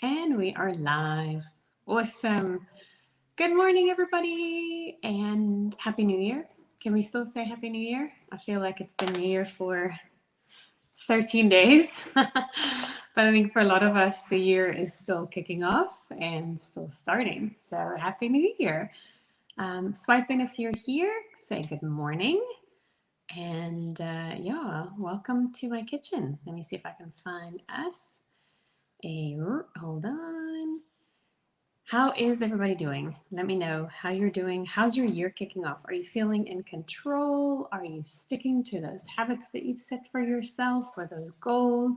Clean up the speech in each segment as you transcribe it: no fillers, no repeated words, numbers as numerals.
And we are live. Awesome. Good morning, everybody, and Happy New Year. Can we still say Happy New Year? I feel like it's been New Year for 13 days. But I think for a lot of us, the year is still kicking off and still starting. So Happy New Year. Swipe in if you're here, say good morning. And yeah, welcome to my kitchen. Let me see if I can find us. Hold on. How is everybody doing? Let me know how you're doing. How's your year kicking off? Are you feeling in control? Are you sticking to those habits that you've set for yourself or those goals?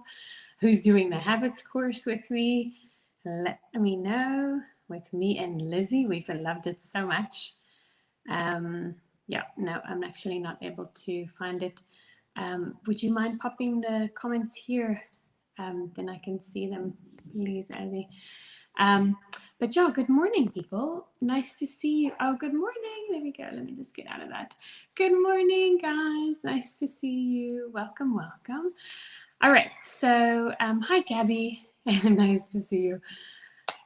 Who's doing the habits course with me? Let me know. With me and Lizzie, we've loved it so much. Um, yeah, no, I'm actually not able to find it. Would you mind popping the comments here? Then I can see them, please, Ellie. Um, but yeah, good morning, people. Nice to see you. Oh, good morning. There we go. Let me just get out of that. Good morning, guys. Nice to see you. Welcome, welcome. All right. So, hi, Gabby. Nice to see you.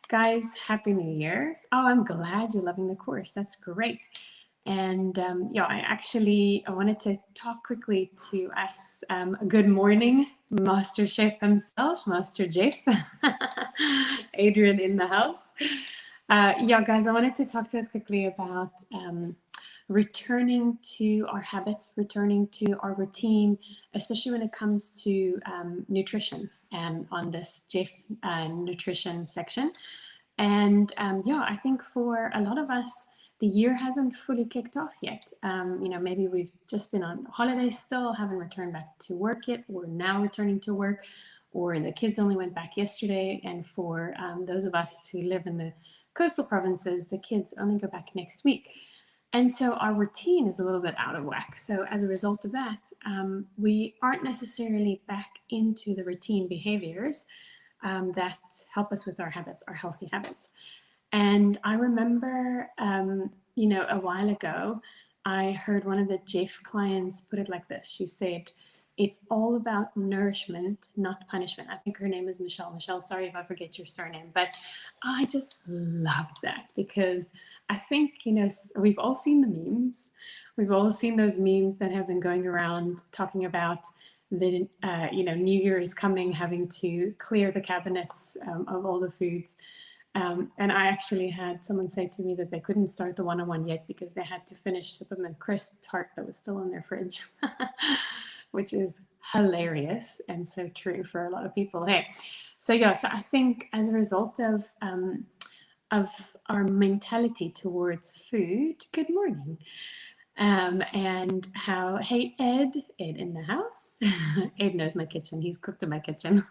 Guys, Happy New Year. Oh, I'm glad you're loving the course. That's great. And yeah, I wanted to talk quickly to us. Good morning, Master Chef himself, Master Jeff, Adrian in the house. Yeah, guys, I wanted to talk to us quickly about returning to our habits, returning to our routine, especially when it comes to nutrition on this Jeff nutrition section. And yeah, I think for a lot of us, the year hasn't fully kicked off yet. Maybe we've just been on holiday still, haven't returned back to work yet. We're now returning to work, or the kids only went back yesterday. And for those of us who live in the coastal provinces, the kids only go back next week. And so our routine is a little bit out of whack. So as a result of that, we aren't necessarily back into the routine behaviors that help us with our habits, our healthy habits. And I remember, a while ago, I heard one of the Jeff clients put it like this. She said, it's all about nourishment, not punishment. I think her name is Michelle. Michelle, sorry if I forget your surname, but I just loved that because I think, we've all seen the memes. We've all seen those memes that have been going around talking about the, New Year is coming, having to clear the cabinets of all the foods. And I actually had someone say to me that they couldn't start the one-on-one yet because they had to finish the peppermint crisp tart that was still in their fridge, which is hilarious and so true for a lot of people. Hey, so yeah, so I think as a result of our mentality towards food. Good morning. And how, hey, Ed in the house. Ed knows my kitchen. He's cooked in my kitchen.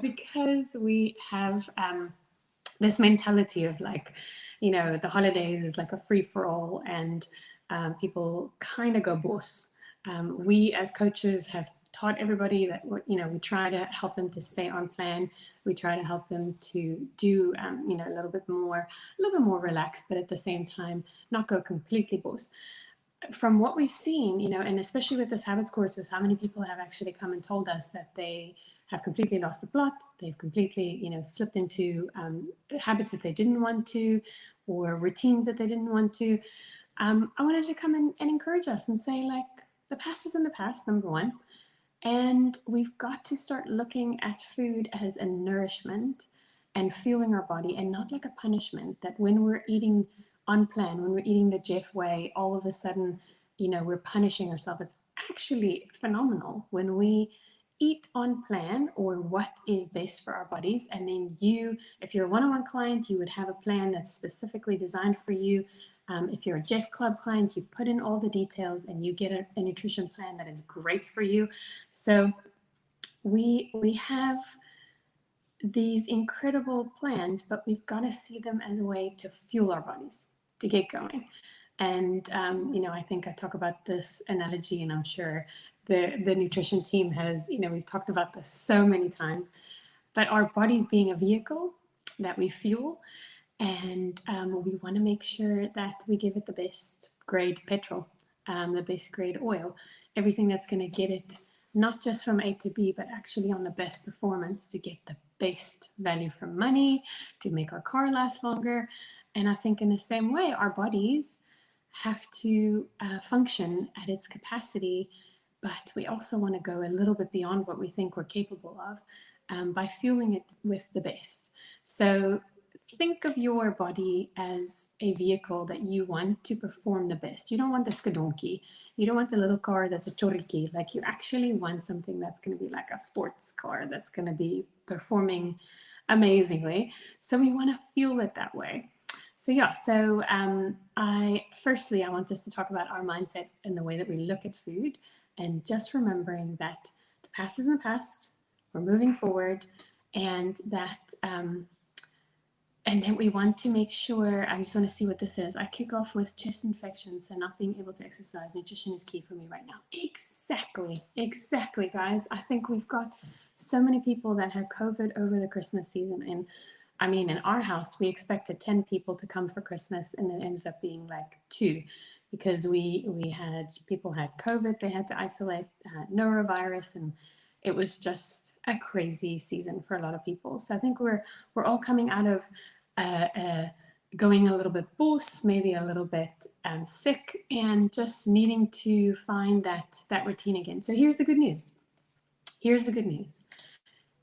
Because we have this mentality of like, the holidays is like a free for all and people kind of go boss. We as coaches have taught everybody that we try to help them to stay on plan. We try to help them to do a little bit more relaxed, but at the same time not go completely boss. From what we've seen, and especially with this habits course, is how many people have actually come and told us that they have completely lost the plot. They've completely, slipped into habits that they didn't want to, or routines that they didn't want to. I wanted to come and encourage us and say, like, the past is in the past, number one. And we've got to start looking at food as a nourishment and fueling our body and not like a punishment that when we're eating on plan, when we're eating the Jeff way, all of a sudden, we're punishing ourselves. It's actually phenomenal when we eat on plan or what is best for our bodies. And then if you're a one-on-one client, you would have a plan that's specifically designed for you. If you're a Jeff Club client, you put in all the details and you get a nutrition plan that is great for you. So we have these incredible plans, but we've got to see them as a way to fuel our bodies to get going. And I think I talk about this analogy, and I'm sure the nutrition team has, we've talked about this so many times, but our bodies being a vehicle that we fuel, and we want to make sure that we give it the best grade petrol, the best grade oil, everything that's going to get it not just from A to B, but actually on the best performance to get the best value for money, to make our car last longer. And I think in the same way, our bodies have to function at its capacity, but we also want to go a little bit beyond what we think we're capable of by fueling it with the best. So think of your body as a vehicle that you want to perform the best. You don't want the skadonki. You don't want the little car that's a choriki. Like, you actually want something that's going to be like a sports car that's going to be performing amazingly. So we want to fuel it that way. So yeah, so I want us to talk about our mindset and the way that we look at food, and just remembering that the past is in the past, we're moving forward, and that and then we want to make sure, I just want to see what this is. I kick off with chest infections, so not being able to exercise. Nutrition is key for me right now. Exactly, guys. I think we've got so many people that had COVID over the Christmas season. And I mean, in our house, we expected 10 people to come for Christmas, and it ended up being like 2, because people had COVID, they had to isolate, norovirus, and it was just a crazy season for a lot of people. So I think we're all coming out of going a little bit boos, maybe a little bit sick, and just needing to find that routine again. So here's the good news.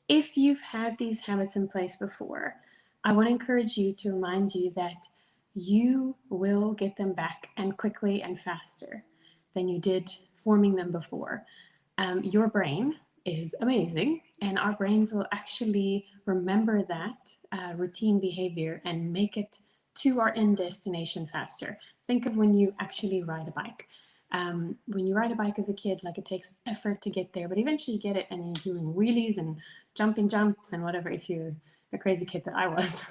If you've had these habits in place before, I want to encourage you to remind you that you will get them back, and quickly and faster than you did forming them before. Your brain is amazing, and our brains will actually remember that routine behavior and make it to our end destination faster. Think of when you actually ride a bike. When you ride a bike as a kid, like, it takes effort to get there, but eventually you get it, and you're doing wheelies and jumping jumps and whatever, if you're the crazy kid that I was,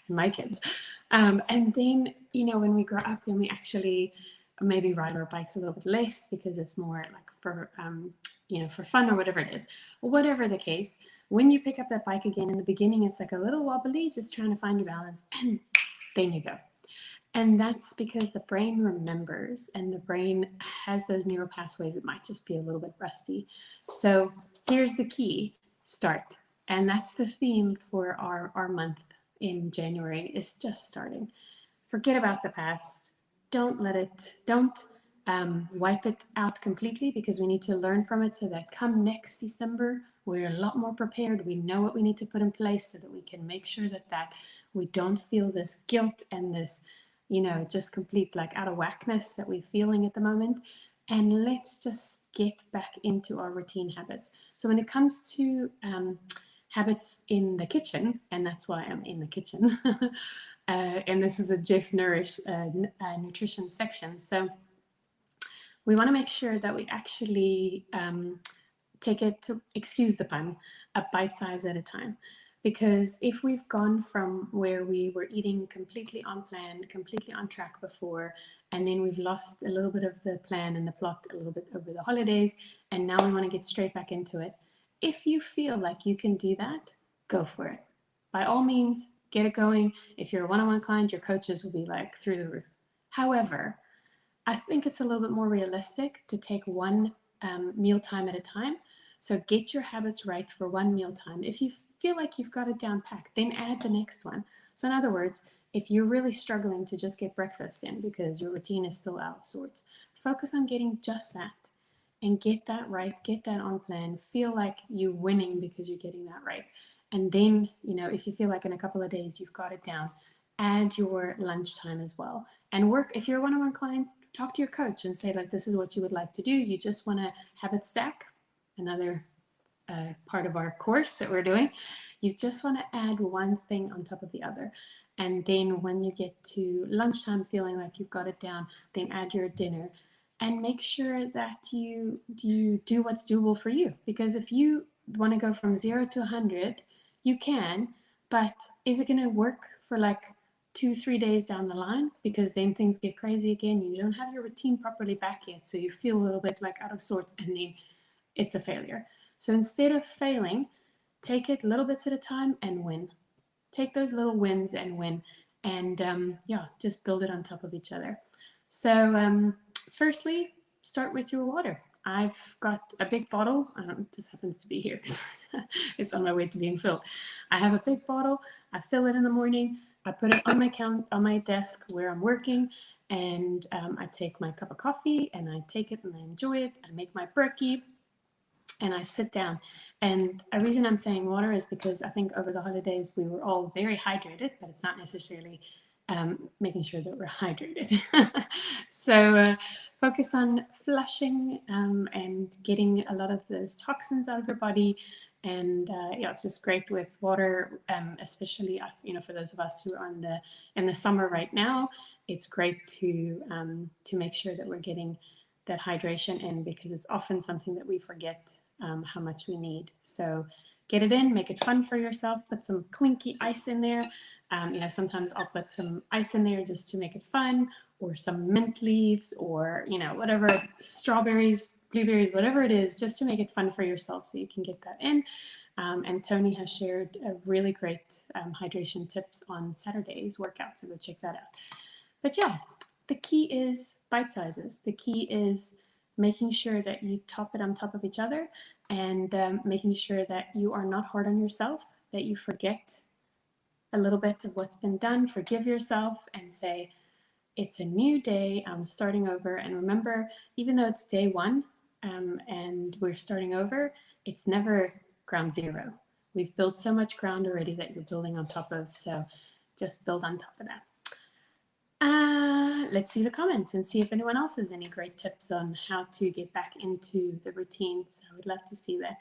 my kids. And then, when we grow up, then we actually maybe ride our bikes a little bit less, because it's more like for fun or whatever it is. Whatever the case, when you pick up that bike again, in the beginning, it's like a little wobbly, just trying to find your balance, and then you go. And that's because the brain remembers, and the brain has those neural pathways. It might just be a little bit rusty. So here's the key: start. And that's the theme for our month in January, is just starting. Forget about the past. Don't wipe it out completely, because we need to learn from it, so that come next December, we're a lot more prepared. We know what we need to put in place, so that we can make sure that we don't feel this guilt and this, just complete like out of whackness that we're feeling at the moment. And let's just get back into our routine habits. So when it comes to habits in the kitchen, and that's why I'm in the kitchen, and this is a Jeff Nourish nutrition section. So we want to make sure that we actually take it, to excuse the pun, a bite size at a time. Because if we've gone from where we were eating completely on plan, completely on track before, and then we've lost a little bit of the plan and the plot a little bit over the holidays, and now we want to get straight back into it, if you feel like you can do that, go for it. By all means, get it going. If you're a one-on-one client, your coaches will be like through the roof. However, I think it's a little bit more realistic to take one meal time at a time. So get your habits right for one meal time. If you feel like you've got it down packed, then add the next one. So in other words, if you're really struggling to just get breakfast in because your routine is still out of sorts, focus on getting just that and get that right, get that on plan, feel like you're winning because you're getting that right. And then, if you feel like in a couple of days you've got it down, add your lunchtime as well. And work, if you're a one-on-one client, talk to your coach and say, like, this is what you would like to do. You just want to habit stack, another part of our course that we're doing. You just want to add one thing on top of the other. And then when you get to lunchtime feeling like you've got it down, then add your dinner. And make sure that you do what's doable for you. Because if you want to go from 0 to 100, you can, but is it going to work for like 2-3 days down the line? Because then things get crazy again. You don't have your routine properly back yet, so you feel a little bit like out of sorts, and then it's a failure. So instead of failing, take it little bits at a time and win. Take those little wins and win, and just build it on top of each other. So firstly, start with your water. I've got a big bottle. It just happens to be here because It's on my way to being filled. I have a big bottle. I fill it in the morning. I put it on my desk where I'm working, and I take my cup of coffee and I take it and I enjoy it. I make my brekkie and I sit down. And a reason I'm saying water is because I think over the holidays we were all very hydrated, but it's not necessarily making sure that we're hydrated. So focus on flushing and getting a lot of those toxins out of your body. And yeah, it's just great with water, especially for those of us who are in the summer right now. It's great to make sure that we're getting that hydration in, because it's often something that we forget how much we need. So get it in, make it fun for yourself. Put some clinky ice in there. Sometimes I'll put some ice in there just to make it fun, or some mint leaves, or whatever, strawberries, blueberries, whatever it is, just to make it fun for yourself so you can get that in. And Tony has shared a really great hydration tips on Saturday's workout, so go check that out. But yeah, the key is bite sizes. The key is making sure that you top it on top of each other, and making sure that you are not hard on yourself, that you forget a little bit of what's been done, forgive yourself and say, it's a new day, I'm starting over. And remember, even though it's day one and we're starting over, it's never ground zero. We've built so much ground already that you're building on top of, so just build on top of that. Let's see the comments and see if anyone else has any great tips on how to get back into the routines. I would love to see that.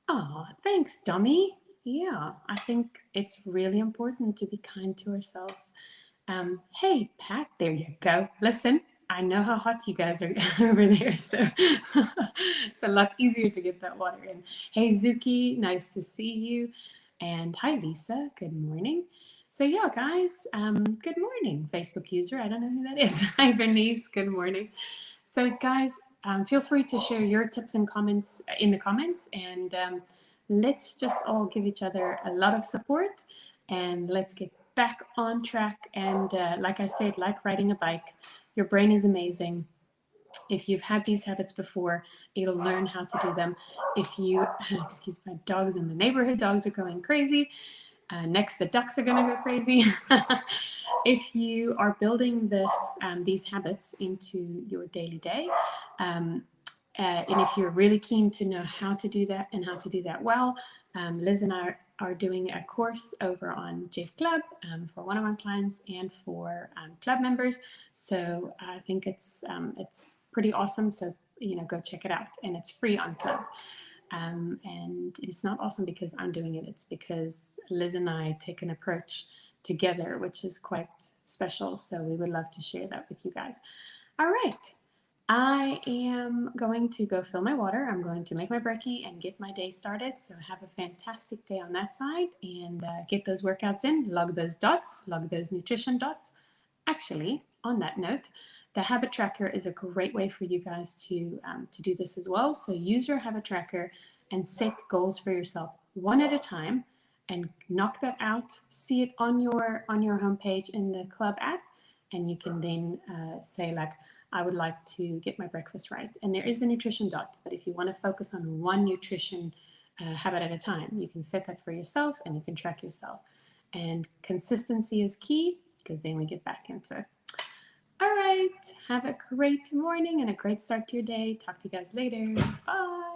Oh, thanks, Dummy. Yeah, I think it's really important to be kind to ourselves. Hey, Pat, there you go. Listen, I know how hot you guys are over there, so it's a lot easier to get that water in. Hey, Zuki, nice to see you. And hi, Lisa. Good morning. So yeah, guys, good morning, Facebook user. I don't know who that is. Hi, Bernice. Good morning. So guys, feel free to share your tips and comments in the comments, and let's just all give each other a lot of support, and let's get back on track. And like I said, like riding a bike, your brain is amazing. If you've had these habits before, it'll learn how to do them. If you, excuse my dogs in the neighborhood, dogs are going crazy. Next, the ducks are going to go crazy. If you are building these habits into your daily day, and if you're really keen to know how to do that and how to do that well, Liz and I are doing a course over on Jeff Club for one-on-one clients and for club members. So I think it's pretty awesome. So go check it out, and it's free on Club. And it's not awesome because I'm doing it. It's because Liz and I take an approach together, which is quite special. So we would love to share that with you guys. All right. I am going to go fill my water. I'm going to make my brekkie and get my day started. So have a fantastic day on that side, and get those workouts in, log those dots, log those nutrition dots. Actually, on that note, the habit tracker is a great way for you guys to do this as well. So use your habit tracker and set goals for yourself one at a time, and knock that out. See it on your homepage in the club app, and you can then say, like, I would like to get my breakfast right. And there is the nutrition dot, but if you want to focus on one nutrition habit at a time, you can set that for yourself and you can track yourself. And consistency is key, because then we get back into it. All right, have a great morning and a great start to your day. Talk to you guys later. Bye.